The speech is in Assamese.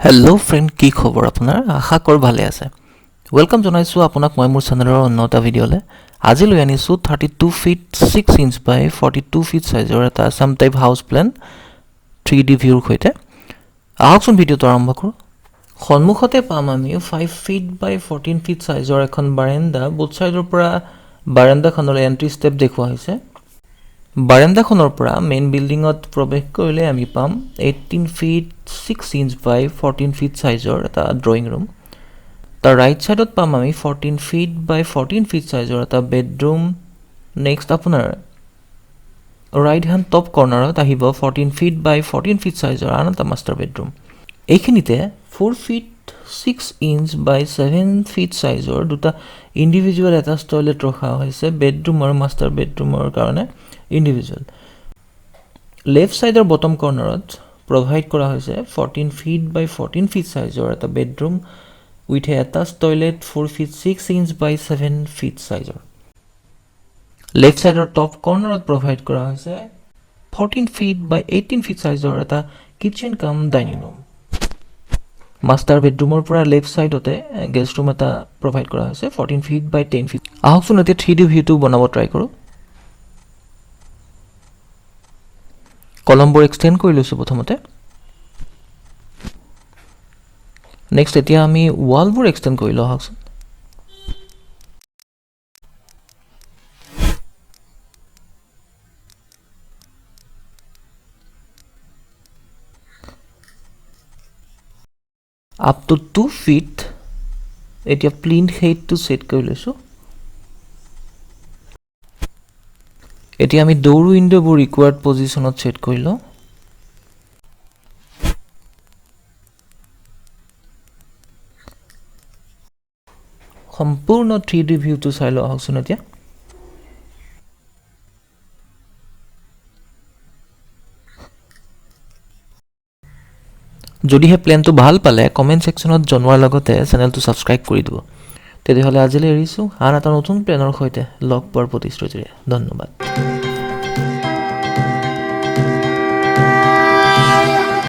হেল্ল' ফ্ৰেণ্ড, কি খবৰ আপোনাৰ? আশা কৰ ভালে আছে। ৱেলকাম জনাইছোঁ আপোনাক মই মোৰ চেনেলৰ অন্য এটা ভিডিঅ'লৈ। আজি লৈ আনিছোঁ 32 ফিট 6 ইঞ্চ বাই 42 ফিট চাইজৰ এটা Assam type house plan 3D ভিউৰ সৈতে। আহকচোন ভিডিঅ'টো আৰম্ভ কৰোঁ। সন্মুখতে পাম আমি 5 ফিট বাই 14 ফিট চাইজৰ এখন বাৰেণ্ডা। বুথ চাইডৰ পৰা বাৰেণ্ডাখনলৈ এণ্ট্ৰি ষ্টেপ দেখুওৱা হৈছে। বাৰেণ্ডাখনৰ পৰা মেইন বিল্ডিঙত প্ৰৱেশ কৰিলে আমি পাম 18 ফিট 6 ইঞ্চ বাই 14 ফিট চাইজৰ এটা ড্ৰয়িং ৰুম। তাৰ ৰাইট ছাইডত পাম আমি 14 ফিট বাই 14 ফিট চাইজৰ এটা বেডৰুম। নেক্সট আপোনাৰ ৰাইট হেণ্ড টপ কৰ্নাৰত আহিব 14 ফিট বাই 14 ফিট চাইজৰ আন এটা মাষ্টাৰ বেডৰুম। এইখিনিতে 4 ফিট 6 ইঞ্চ বাই 7 ফিট চাইজৰ দুটা ইণ্ডিভিজুৱেল এটাচ টয়লেট ৰখা হৈছে বেডৰুম আৰু মাষ্টাৰ বেডৰুমৰ কাৰণে ইণ্ডিভিজুৱেল। লেফ্ট ছাইডৰ বটম কৰ্নাৰত প্ৰভাইড কৰা হৈছে 14 ফিট বাই 14 ফিট চাইজৰ এটা bedroom with attach toilet 4 feet 6 inch by 7 feet চাইজৰ। লেফ্ট ছাইডৰ টপ কৰ্নাৰত প্ৰভাইড কৰা হৈছে 14 ফিট বাই 18 ফিট চাইজৰ এটা kitchen cum dining room. Master বেডৰুমৰ পৰা লেফ্ট ছাইডতে গেষ্ট ৰুম এটা প্ৰভাইড কৰা হৈছে 14 ফিট বাই 10 ফিট। আহকচোন এতিয়া 3D ভিউটো বনাব ট্ৰাই কৰোঁ। কলমবোৰ এক্সটেণ্ড কৰি লৈছোঁ প্ৰথমতে। নেক্সট এতিয়া আমি ৱালবোৰ এক্সটেণ্ড কৰি লওঁ আহকচোন। আপ টু 2 ফিট এতিয়া প্লিন্থ হেইটটো ছেট কৰি লৈছোঁ। এতিয়া আমি ডোৰ উইণ্ডোবোৰ ৰিকুৱাৰ্ড পজিশ্যনত ছেট কৰি লওঁ। সম্পূৰ্ণ 3D ভিউটো চাই লওঁ আহকচোন এতিয়া। যদিহে প্লেনটো ভাল পালে কমেণ্ট ছেকশ্যনত জনোৱাৰ লগতে চেনেলটো ছাবস্ক্ৰাইব কৰি দিব। তেতিয়াহ'লে আজিলৈ এৰিছোঁ আন এটা নতুন প্লেনৰ সৈতে লগ পোৱাৰ প্ৰতিশ্ৰুতিৰে। ধন্যবাদ।